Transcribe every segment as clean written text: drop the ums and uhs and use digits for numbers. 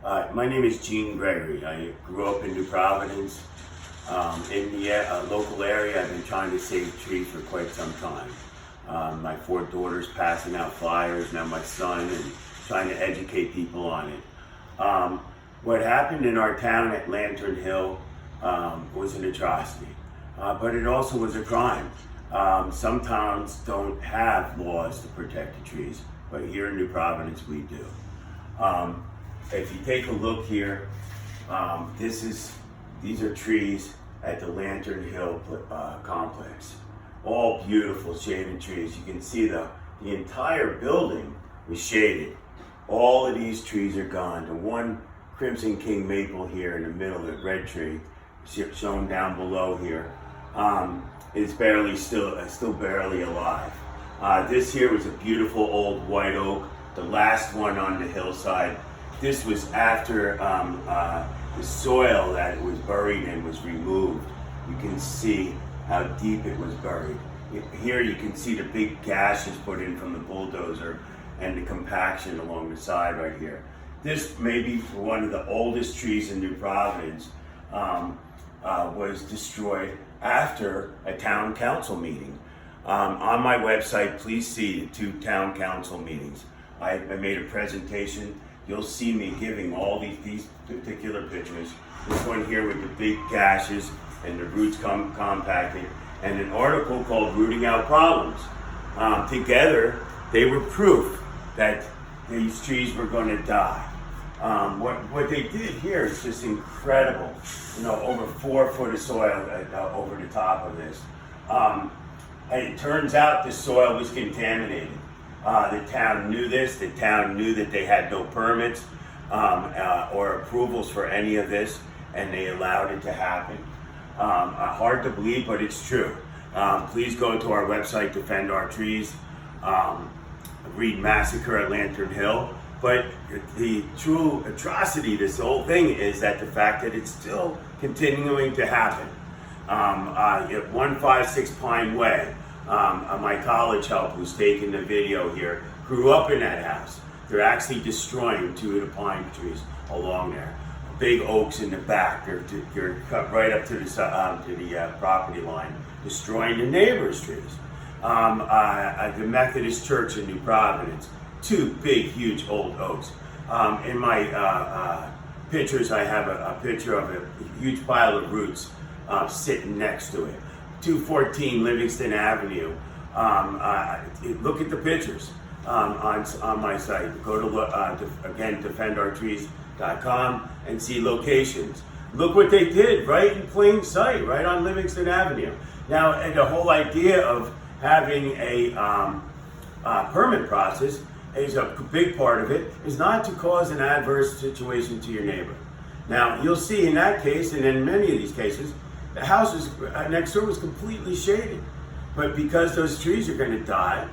My name is Gene Gregory. I grew up in New Providence. In the local area, I've been trying to save trees for quite some time. My 4 daughters passing out flyers, now my son, and trying to educate people on it. What happened in our town at Lantern Hill was an atrocity, but it also was a crime. Some towns don't have laws to protect the trees, but here in New Providence we do. If you take a look here, these are trees at the Lantern Hill complex. All beautiful shaded trees. You can see the entire building was shaded. All of these trees are gone. The one Crimson King maple here in the middle, the red tree, shown down below here, is still barely alive. This here was a beautiful old white oak, the last one on the hillside. This was after the soil that it was buried in was removed. You can see how deep it was buried. Here you can see the big gashes put in from the bulldozer and the compaction along the side right here. This may be one of the oldest trees in New Providence. Was destroyed after a town council meeting. On my website, please see the 2 town council meetings. I made a presentation. You'll see me giving all these particular pictures. This one here with the big gashes and the roots compacted, and an article called Rooting Out Problems. Together, they were proof that these trees were going to die. What they did here is just incredible. Over 4 foot of soil over the top of this. And it turns out the soil was contaminated. The town knew this. The town knew that they had no permits or approvals for any of this, and they allowed it to happen. Hard to believe, but it's true. Please go to our website, Defend Our Trees. Read Massacre at Lantern Hill. But the true atrocity of this whole thing is that the fact that it's still continuing to happen. At 156 Pine Way, my college help who's taking the video here grew up in that house. They're actually destroying 2 of the pine trees along there. Big oaks in the back. They're cut right up to the property line, destroying the neighbors' trees. The Methodist Church in New Providence. 2 big, huge old oaks. In my pictures, I have a picture of a huge pile of roots sitting next to it. 214 Livingston Avenue. Look at the pictures on my site. Go to, again, defendourtrees.com and see locations. Look what they did right in plain sight, right on Livingston Avenue. Now, and the whole idea of having a permit process is a big part of it, is not to cause an adverse situation to your neighbor. Now, you'll see in that case, and in many of these cases, the house next door was completely shaded. But because those trees are going to die,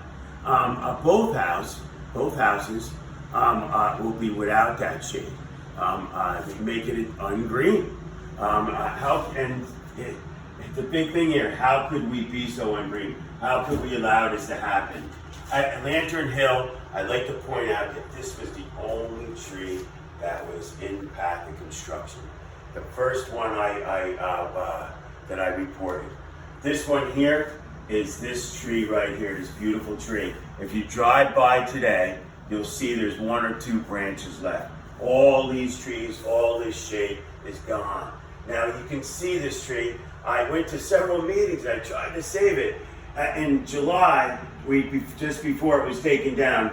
both houses will be without that shade, making it ungreen. The big thing here, how could we be so ungreen? How could we allow this to happen? At Lantern Hill, I'd like to point out that this was the only tree that was in path of construction. The first one that I reported. This one here is this tree right here, this beautiful tree. If you drive by today, you'll see there's 1 or 2 branches left. All these trees, all this shade is gone. Now you can see this tree. I went to several meetings, I tried to save it. In July, just before it was taken down,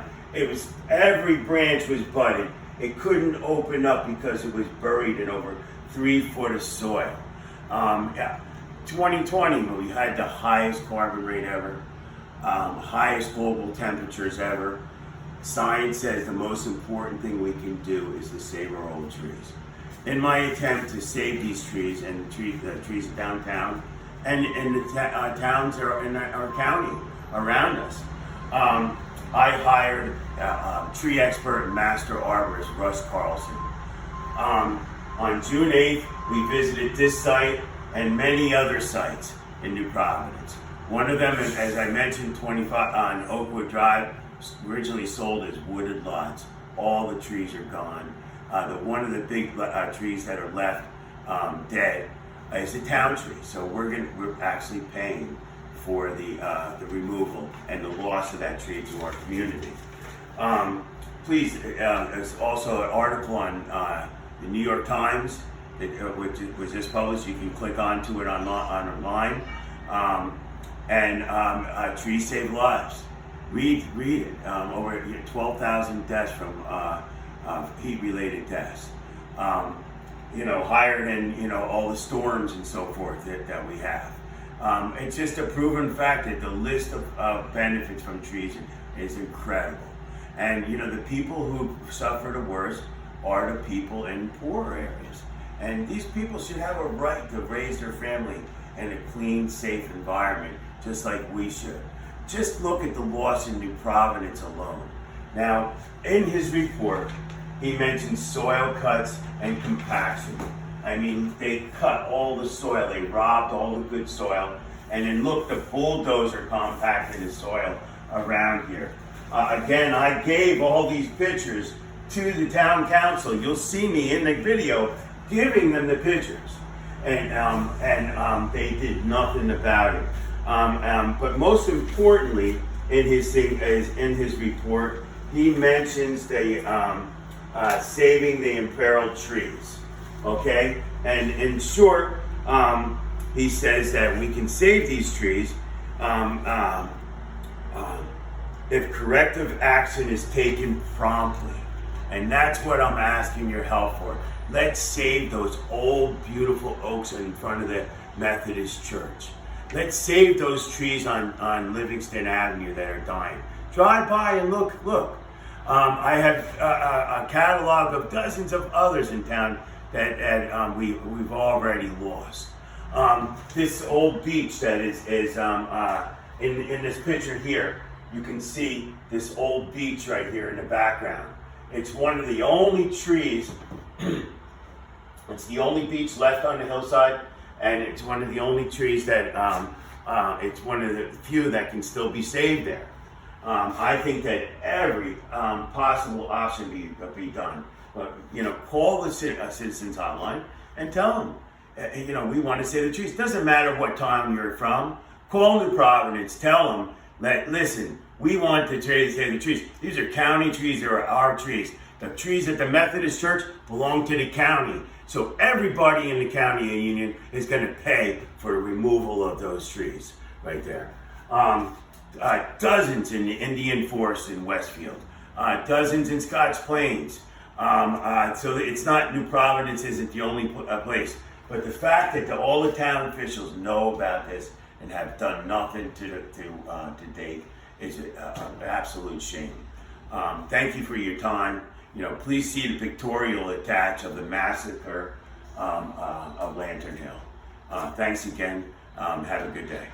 every branch was budded. It couldn't open up because it was buried in over 3 foot of soil. 2020, we had the highest carbon rate ever, highest global temperatures ever. Science says the most important thing we can do is to save our old trees. In my attempt to save these trees and the trees downtown and in the towns in our county around us, I hired tree expert and master arborist Russ Carlson. On June 8th, we visited this site and many other sites in New Providence. One of them, as I mentioned, 25 on Oakwood Drive, originally sold as wooded lots. All the trees are gone. One of the big trees that are left dead is a town tree. So we're actually paying for the removal and the loss of that tree to our community. Please, there's also an article on the New York Times which was just published. You can click onto it online. Trees save lives. Read it. Over 12,000 deaths from heat-related deaths. Higher than all the storms and so forth that we have. It's just a proven fact that the list of benefits from trees is incredible. And the people who suffer the worst are the people in poor areas. And these people should have a right to raise their family in a clean, safe environment, just like we should. Just look at the loss in New Providence alone. Now, in his report, he mentions soil cuts and compaction. I mean, they cut all the soil, they robbed all the good soil, and then look, the bulldozer compacted the soil around here. Again, I gave all these pictures to the town council. You'll see me in the video giving them the pictures, and they did nothing about it. But most importantly, in his report, he mentions the saving the imperiled trees. Okay, and in short, he says that we can save these trees if corrective action is taken promptly. And that's what I'm asking your help for. Let's save those old, beautiful oaks in front of the Methodist Church. Let's save those trees on Livingston Avenue that are dying. Drive by and look. I have a catalog of dozens of others in town that we've already lost. This old beech that is in this picture here, you can see this old beech right here in the background. It's one of the only trees, it's the only beech left on the hillside, and it's one of the only trees that, it's one of the few that can still be saved there. I think that every possible option be done. But, call the citizens hotline and tell them, we want to save the trees. Doesn't matter what town you're from. Call New Providence, tell them that, listen, we want to save the trees. These are county trees, they are our trees. The trees at the Methodist Church belong to the county. So everybody in the county of Union is going to pay for the removal of those trees right there. Dozens in the Indian Forest in Westfield. Dozens in Scotch Plains. So it's not, New Providence isn't the only place. But the fact that all the town officials know about this and have done nothing to date is an absolute shame. Thank you for your time. Please see the pictorial attached of the massacre of Lantern Hill. Thanks again. Have a good day.